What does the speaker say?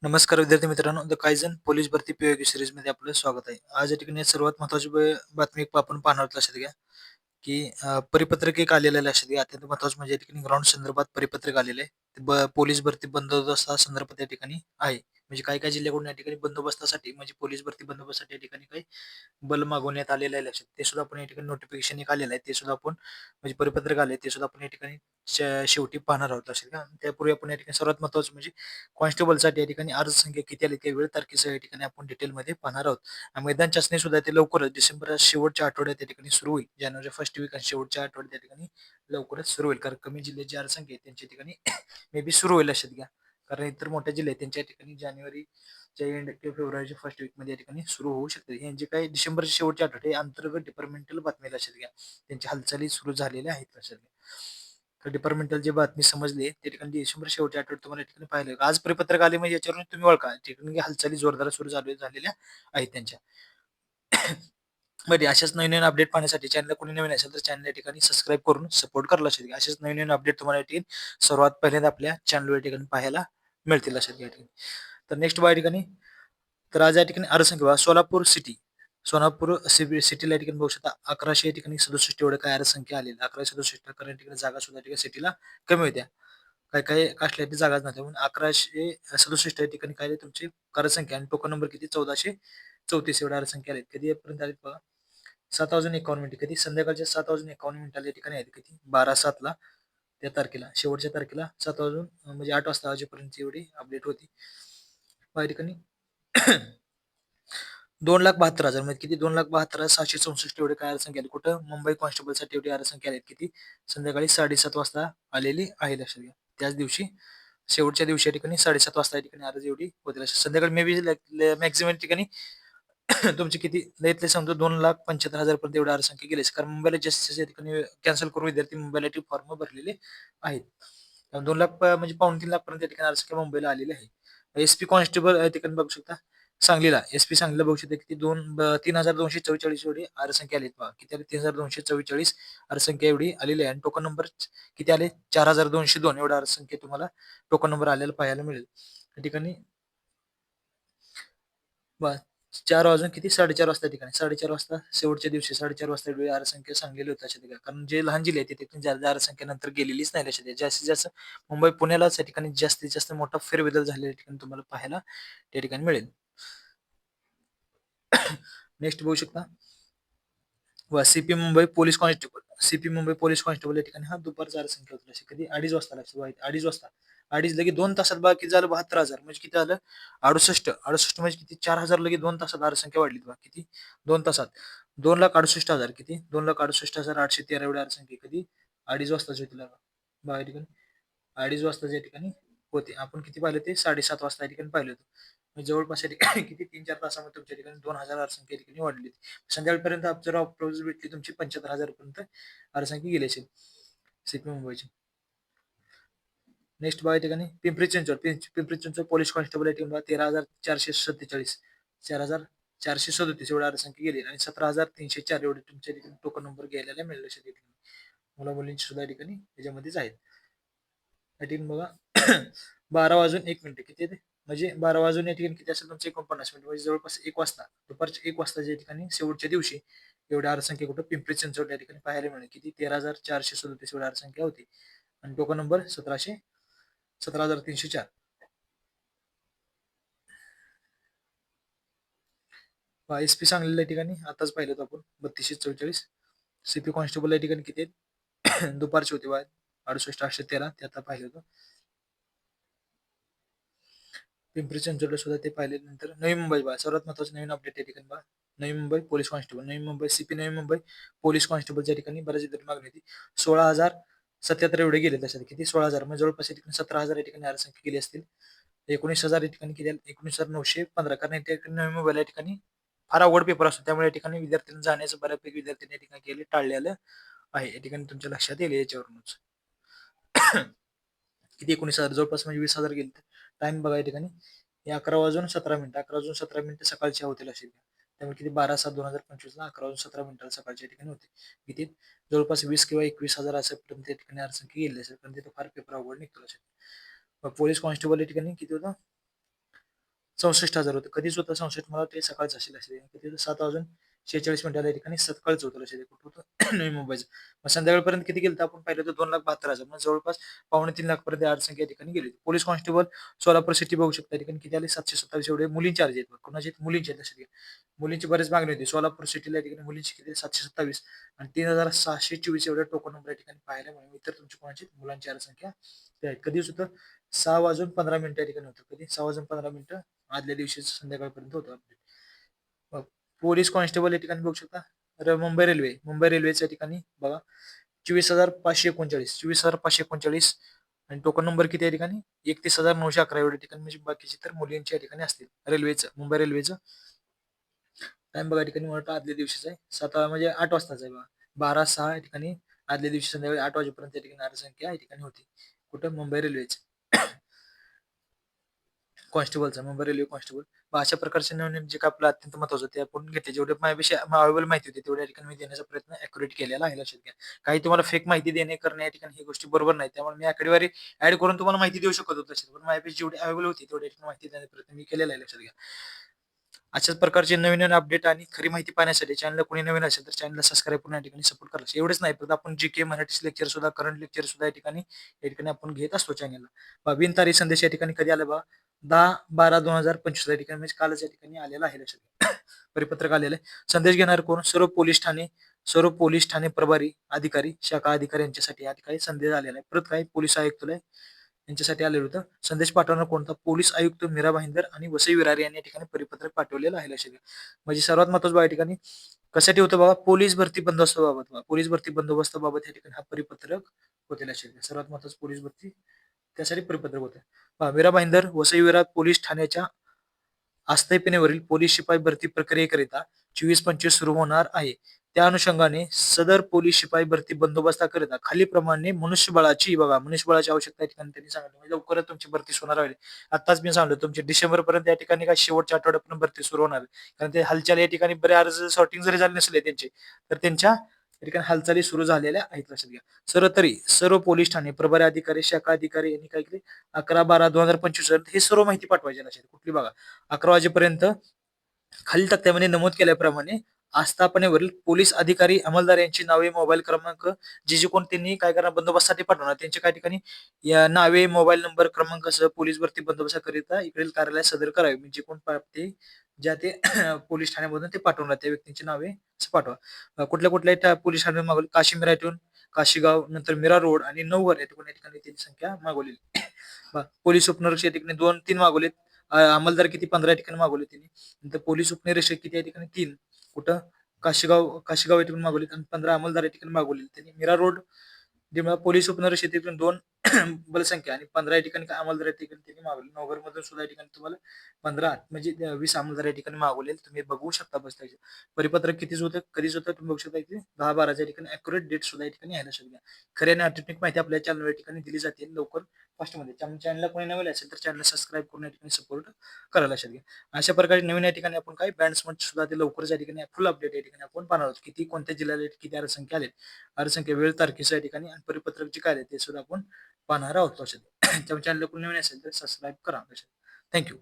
नमस्कार विद्यार्थी मित्रांनो, द कायझन पोलीस भरती पीओक्यू सीरीजमध्ये आपलं स्वागत आहे. आज या ठिकाणी सर्वात महत्त्वाची बातमी एक आपण पाहणार आहोत. लक्षात घ्या, की परिपत्रक एक आलेलं आहे. लक्षात घ्या, अत्यंत महत्त्वाचं म्हणजे या ठिकाणी ग्राउंड संदर्भात परिपत्रक आलेलं आहे. ते पोलीस भरती बंदोबस्ता या ठिकाणी आहे. म्हणजे काही-काही जिल्ह्याकडून या ठिकाणी बंदोबस्तासाठी म्हणजे पोलीस भरती बंदोबस्तासाठी या ठिकाणी काही बल मागवण्यात आलेलं आहे. लक्षात ते सुद्धा आपण या ठिकाणी नोटिफिकेशन एक आलेलं आहे. ते सुद्धा आपण म्हणजे परिपत्रक आले ते सुद्धा आपण या ठिकाणी शेवटी पाहणार आहोत. लक्षात घ्या. त्यापूर्वी आपण या ठिकाणी सर्वात महत्त्वाचं म्हणजे कॉन्स्टेबलसाठी या ठिकाणी अर्ज संख्या किती आली, त्या वेळ तारखेसह या ठिकाणी आपण डिटेलमध्ये पाहणार आहोत. मैदान चाचणी सुद्धा ते लवकरच डिसेंबर शेवटच्या आठवड्यात त्या ठिकाणी सुरू होईल. जानेवारी फर्स्ट वीक आणि शेवटच्या आठवड्यात त्या ठिकाणी लवकरच सुरू होईल. कारण कमी जिल्ह्याची अर्जसंख्या आहे त्यांच्या ठिकाणी मे बी सुरू होईल. लक्षात घ्या. कारण इतर मोठ्या जिल्हे आहेत त्यांच्या ठिकाणी जानेवारीच्या एंड किंवा फेब्रुवारीच्या फर्स्ट वीकमध्ये या ठिकाणी सुरू होऊ शकते. हे जे काही डिसेंबरचे शेवटचे आठवडे हे अंतर्गत डिपार्टमेंटल बातमी. लक्षात घ्या. त्यांच्या हालचाली सुरू झालेल्या आहेत. लक्षात घ्या. तर डिपार्टमेंटल जी बातमी समजली त्या ठिकाणी डिसेंबर शेवटच्या आठवड्यात तुम्हाला या ठिकाणी पाहिलं. आज परिपत्रक आले म्हणजे याच्यावरून तुम्ही ओळखा ठिकाणी हालचाली जोरदार सुरू झालेल्या आहेत त्यांच्या. बरं, अशाच नवीन-नवीन अपडेट पाहण्यासाठी चॅनलला कोणी नवीन असेल तर चॅनल या ठिकाणी सबस्क्राईब करून सपोर्ट करा. लक्षात घ्या. असेच नवीन-नवीन अपडेट तुम्हाला या ठिकाणी सर्वात पहिल्यांदा आपल्या चॅनलवर या ठिकाणी पाहायला मिळतील. लक्षात घ्या. या ठिकाणी. तर नेक्स्ट बघा या ठिकाणी, तर आज या ठिकाणी अर्जसंख्या बघा, सोलापूर सिटीला या ठिकाणी बघू शकता 1100 या ठिकाणी 67 एवढं काय अर्जसंख्या आलेली. 1167 कारण या ठिकाणी जागा सुद्धा या ठिकाणी सिटीला कमी होत्या. काही-काही कास्टला जागाच नव्हत्या. म्हणून 1167 या ठिकाणी काय आहे तुमची कार्यसंख्या आणि टोकन नंबर किती 1434 एवढ्या अर्जसंख्या आलेत. कधी पर्यंत आलेत बघा, 7 वाजून 51 मिनिटं. कधी संध्याकाळच्या 7 वाजून 51 मिनिटाला या ठिकाणी आहेत. किती 12/7 ला त्या तारखेला शेवटच्या तारखेला 7 वाजून म्हणजे 8 वाजता वाजेपर्यंत एवढी अपडेट होती. मग या ठिकाणी 2,72,000 म्हणजे किती 2,72,664 एवढे काय अर्जसंख्या आली. कुठं मुंबई कॉन्स्टेबलसाठी एवढी अर्जसंख्या आली. किती संध्याकाळी 7:30 वाजता आलेली आहे. लक्षात घ्या. त्याच दिवशी शेवटच्या दिवशी या ठिकाणी 7:30 वाजता या ठिकाणी अर्ज एवढी होती. लक्षात संध्याकाळी मे बी मॅक्झिमम ठिकाणी तुमची किती लईतले समजा 2,75,000 पर्यंत एवढी अर्जसंख्या गेलीच. कारण मुंबईला जास्तीत जास्त या ठिकाणी कॅन्सल करून विद्यार्थी मुंबईला फॉर्म भरलेले आहेत. 2 लाख म्हणजे पाऊण 3 लाख पर्यंत या ठिकाणी अर्जसंख्या मुंबईला आलेली आहे. एसपी कॉन्स्टेबल या ठिकाणी बघू शकता सांगलीला, एसपी सांगलीला बघू शकता किती 3,244 एवढी अर्जसंख्या आली पहा. किती आली 3,244 अर्जसंख्या एवढी आलेली आहे आणि टोकन नंबर किती आले 4,202 एवढा अर्जसंख्या तुम्हाला टोकन नंबर आलेला पाहायला मिळेल. या ठिकाणी बस 4 वाजून किती 4:30 वाजता ठिकाणी 4:30 वाजता शेवटच्या दिवशी 4:30 वाजता एवढी अर्जसंख्या सांगलेली होती. लक्षात घ्या. कारण जे लहान जिल्हे आहेत तिथे जास्त अर्जसंख्या नंतर गेलेलीच नाही. लक्षात घ्या. जास्तीत जास्त मुंबई पुण्यालाच या ठिकाणी जास्तीत जास्त मोठा फेरबदल झालेल्या ठिकाणी तुम्हाला पाहायला त्या ठिकाणी मिळेल. नेक्स्ट बघू शकता व सीपी मुंबई पोलीस कॉन्स्टेबल या ठिकाणी हा दुपारचा अर्जसंख्या होती. अशी कधी 2:30 वाजता. लक्षात ठेवा 2:30 वाजता 2:30 लगे 2 तासात बघा किती झालं 72,000 म्हणजे किती झालं 68 म्हणजे किती 4,000 लगे 2 तासात अर्जसंख्या वाढली बघा किती 2 तासात 2,68,000 किती 2,68,813 एवढी अर्जसंख्या कधी 2:30 वाजताच होती बघा या ठिकाणी 2:30 वाजता या ठिकाणी होते. आपण किती पाहिलं ते 7:30 वाजता या ठिकाणी पाहिलं होतं. म्हणजे जवळपास या ठिकाणी किती 3-4 तासामध्ये तुमच्या ठिकाणी 2,000 अर्जसंख्या या ठिकाणी वाढली. संध्याकाळपर्यंत जर अप्रोच भेटली तुमची 75,000 पर्यंत अर्जसंख्या गेली असेल सीपी मुंबईची. नेक्स्ट बघा या ठिकाणी पिंपरी चिंचवड पोलीस कॉन्स्टेबल या ठिकाणी 13,447 4,437 एवढ्या अर्जसंख्या गेली आणि 17,304 एवढे तुमच्या ठिकाणी टोकन नंबर घ्यायला मिळाले अशा ठिकाणी. मुला मुलींची सुद्धा या ठिकाणी त्याच्यामध्येच आहेत. या ठिकाणी बघा 12 वाजून 1 मिनिट किती येते म्हणजे 12 वाजून या ठिकाणी किती असेल तुमचे 49 मिनिट म्हणजे जवळपास 1 वाजता दुपारच्या 1 वाजता या ठिकाणी शेवटच्या दिवशी एवढ्या अर्जसंख्या कुठं पिंपरी चिंचवड या ठिकाणी पाहायला मिळेल. किती 13,437 एवढी अर्जसंख्या होती आणि टोकन नंबर 17,304. एस-पी सांगलीला या ठिकाणी आताच पाहिलं होतं आपण 3244. सीपी कॉन्स्टेबल या ठिकाणी किती आहेत दुपारची होती बघा 68,813 ते आता पाहिलं होतं. पिंपरी चिंचवडला सुद्धा ते पाहिल्यानंतर नवी मुंबई बघा सर्वात महत्त्वाचं नवीन अपडेट या ठिकाणी बघा. Navi Mumbai police constable Navi Mumbai CP Navi Mumbai police कॉन्स्टेबलच्या ठिकाणी बऱ्याच विद्यार्थी मागणी होती. 16,077 एवढे गेले त्याच्यात किती 16,000 म्हणजे जवळपास या ठिकाणी 17,000 या ठिकाणी अर्जसंख्या गेली असतील. 19,000 या ठिकाणी किती 19,915 कारण या ठिकाणी नवी मुंबईला या ठिकाणी फार अवघड पेपर असतो त्यामुळे या ठिकाणी विद्यार्थ्यांनी जाण्याचं बऱ्यापैकी विद्यार्थ्यांनी या ठिकाणी केले टाळलेलं आहे. या ठिकाणी तुमच्या लक्षात येईल याच्यावरूनच. किती 19,000 जवळपास म्हणजे 20,000 गेले. टाइम बघा या ठिकाणी हे 11 वाजून 17 मिनिटं 11 वाजून 17 मिनिटं सकाळच्या होतील असे त्यामुळे किती 12/7/2025 ला 11 वाजून 17 मिनिटाला सकाळच्या ठिकाणी होते. किती जवळपास 20 किंवा 21,000 असेपर्यंत त्या ठिकाणी अर्जसंख्या गेली असेल पण तिथे फार पेपर अवघड निघतो असेल. मग पोलीस कॉन्स्टेबल या ठिकाणी किती होतं 64,000 होतं. कधीच होतं 64 मला ते सकाळचं असेल असेल. किती 7:46 मिनिटाला या ठिकाणी सकाळचं होतं लक्षात कुठं होतं नवी मुंबईचं. मग संध्याकाळपर्यंत किती गेलं आपण पाहिलं तर 2,72,000 मग जवळपास पावणे 3 लाख पर्यंत अर्थसंख्या या ठिकाणी गेली. पोलीस कॉन्स्टेबल सोलापूर सिटी बघू शकता या ठिकाणी किती आले 727 एवढे मुलींचे अर्ज आहेत. कुणाचे आहेत? मुलींचे आहेत लक्षात घ्या. मुलींची बरेच मागणी होती. सोलापूर सिटीला या ठिकाणी मुलींची किती 727 आणि 3,624 एवढे टोकन नंबर या ठिकाणी पाहायला मिळाले. इतर तुमची कोणाची मुलांची अर्जसंख्या ते आहेत. कधी होतं 6:15 या ठिकाणी होतं. कधी 6:15 आदल्या दिवशी संध्याकाळपर्यंत होतं अपडेट. मग पोलीस कॉन्स्टेबल या ठिकाणी बघू शकता. मुंबई रेल्वेच्या ठिकाणी बघा 24,539 24,539 आणि टोकन नंबर किती या ठिकाणी 31,911 एवढ्या ठिकाणी म्हणजे बाकीचे तर मुलींच्या या ठिकाणी असतील. मुंबई रेल्वेचं टाइम बघा या ठिकाणी मला वाटतं आदल्या दिवशीच आहे 7 म्हणजे 8 वाजताच आहे बघा 12:06 या ठिकाणी आदल्या दिवशी संध्याकाळी 8 वाजेपर्यंत या ठिकाणी अर्जसंख्या या ठिकाणी होती. कुठं मुंबई रेल्वेचं कॉन्स्टेबलचा मुंबई रेल्वे कॉन्स्टेबल. मग अशा प्रकारचे नवीन जे काय आपलं अत्यंत महत्त्वाचं ते आपण घेतले. जेवढे माझ्यापेक्षा अवेलेबल माहिती होती तेवढ्या ठिकाणी मी देण्याचा प्रयत्न ॲक्युरेट केलेला आहे लक्षात घ्या. काही तुम्हाला फेक माहिती देणे करणे या ठिकाणी ही गोष्टी बरोबर नाही. त्यामुळे मी आकडेवारी ॲड करून तुम्हाला माहिती देऊ शकत होतो तशी. पण माझ्यापेक्षा जेवढी अवेलेबल होती तेवढ्या ठिकाणी माहिती देण्याचा प्रयत्न मी केलेला आहे लक्षात घ्या. अशाच प्रकारचे नवीन-नवीन अपडेट आणि खरी माहिती पाहण्यासाठी चॅनलला कोणी नवीन असेल तर चॅनलला सबस्क्राईब करून या ठिकाणी सपोर्ट करा. एवढंच नाही फक्त आपण जी-के मराठी लेक्चर सुद्धा करंट लेक्चर सुद्धा या ठिकाणी आपण घेत असतो चॅनलला. बिनतारीख संदेश या ठिकाणी कधी आला बघा 10/12/2025 या ठिकाणी म्हणजे कालच या ठिकाणी आलेला आहे लक्षात घ्या. परिपत्रक आलेलं आहे. संदेश घेणार कोण? सर्व पोलीस ठाणे प्रभारी अधिकारी, शाखा अधिकारी यांच्यासाठी या ठिकाणी संदेश आलेला आहे. परत काही पोलीस आयुक्तालय यांच्यासाठी आलेलं होतं. संदेश पाठवणार कोणता? पोलीस आयुक्त मीरा भाईंदर आणि वसई विरार यांनी या ठिकाणी परिपत्रक पाठवलेलं आहे लक्षात घ्या. म्हणजे सर्वात महत्त्वाचं बघा या ठिकाणी कशासाठी होतं बघा पोलीस भरती बंदोबस्ताबाबत बघा. पोलीस भरती बंदोबस्ताबाबत या ठिकाणी हा परिपत्रक होते लक्षात घ्या. सर्वात महत्त्वाचं पोलीस भरती त्यासाठी परिपत्रक होतं. पहा मीरा भाईंदर वसई विरार पोलीस ठाण्याच्या आस्थापनेवरील पोलीस शिपाई भरती प्रक्रियेकरिता 24-25 सुरू होणार आहे. त्या अनुषंगाने सदर पोलीस शिपाई भरती बंदोबस्ताकरिता खालीलप्रमाणे मनुष्यबळाची आवश्यकता या ठिकाणी त्यांनी सांगितलं. म्हणजे लवकरच तुमची भरती होणार आहे. आत्ताच मी सांगितलं तुमची डिसेंबरपर्यंत या ठिकाणी काय शेवटच्या आठवड्यापर्यंत भरती सुरू होणार आहे. कारण ते हालचाल या ठिकाणी बरे अर्ज सॉर्टिंग जरी झाले नसले त्यांचे तर त्यांच्या या ठिकाणी हालचाली सुरू झालेल्या आहेत लक्षात घ्या. सर्व पोलीस ठाणे प्रभारी अधिकारी शाखा अधिकारी यांनी काय केले 11/12/2025 हे सर्व माहिती पाठवायची लक्षात कुठली बघा 11 वाजेपर्यंत खालील तक्त्यामध्ये नमूद केल्याप्रमाणे आस्थापनेवरील पोलीस अधिकारी अंमलदार यांची नावे मोबाईल क्रमांक जे कोण त्यांनी काय करणार बंदोबस्तासाठी पाठवणार त्यांच्या काय ठिकाणी या नावे मोबाईल नंबर क्रमांकासह पोलीस भरती बंदोबस्ताकरिता इकडील कार्यालयात सदर करावे म्हणजे कोण ते ज्या ते पोलीस ठाण्यामधून ते पाठवणार त्या व्यक्तींची नावे असं पाठवा. कुठल्या कुठल्या पोलीस ठाणे मागवले काशीमीरा येथून काशीगाव नंतर मीरा रोड आणि नवघर या ठिकाणी त्यांची संख्या मागवलेली. पोलीस उपनिरीक्षक या ठिकाणी 2-3 मागवलेत. अंमलदार किती 15 या ठिकाणी मागवले त्यांनी. नंतर पोलीस उपनिरीक्षक किती या ठिकाणी 3 कुठं काशीगाव या ठिकाणी मागवलेत आणि 15 अंमलदार या ठिकाणी मागवलेले त्यांनी. मीरा रोड पोलीस उपनिरीक्षक या ठिकाणी 2 बलसंख्या आणि 15 या ठिकाणी अंमलदार या ठिकाणी त्यांनी मागवले. नवघरमधून सुद्धा या ठिकाणी तुम्हाला 15 म्हणजे 20 अंमलदार या ठिकाणी मागवलेले तुम्ही बघू शकता बस त्याचे. परिपत्रक कितीच होतं कधीच होतं तुम्ही बघू शकता इथे 10/12 या ठिकाणी अॅक्युरेट डेट सुद्धा या ठिकाणी आहे लक्षात घ्या. खरी आणि ऑथेंटिक माहिती आपल्या चॅनल या ठिकाणी दिली जाते लवकर फास्टमध्ये. चॅनलला कोणी नवीन असेल तर चॅनलला सबस्क्राईब करून या ठिकाणी सपोर्ट करायला लक्षात घ्या. अशा प्रकारे नवीन या ठिकाणी आपण काय बँड्समध्ये सुद्धा ते लवकरच या ठिकाणी फुल अपडेट या ठिकाणी आपण पाहणार आहोत. किती कोणत्या जिल्ह्याला किती अर्जसंख्या आले अर्जसंख्या वेळ तारखेच्या या ठिकाणी आणि परिपत्रक जे काय आहे ते सुद्धा आपण पाहणार आहोत लक्षात घ्या. चॅनलला कोणी नवीन असेल तर सबस्क्राईब करा. थँक्यू.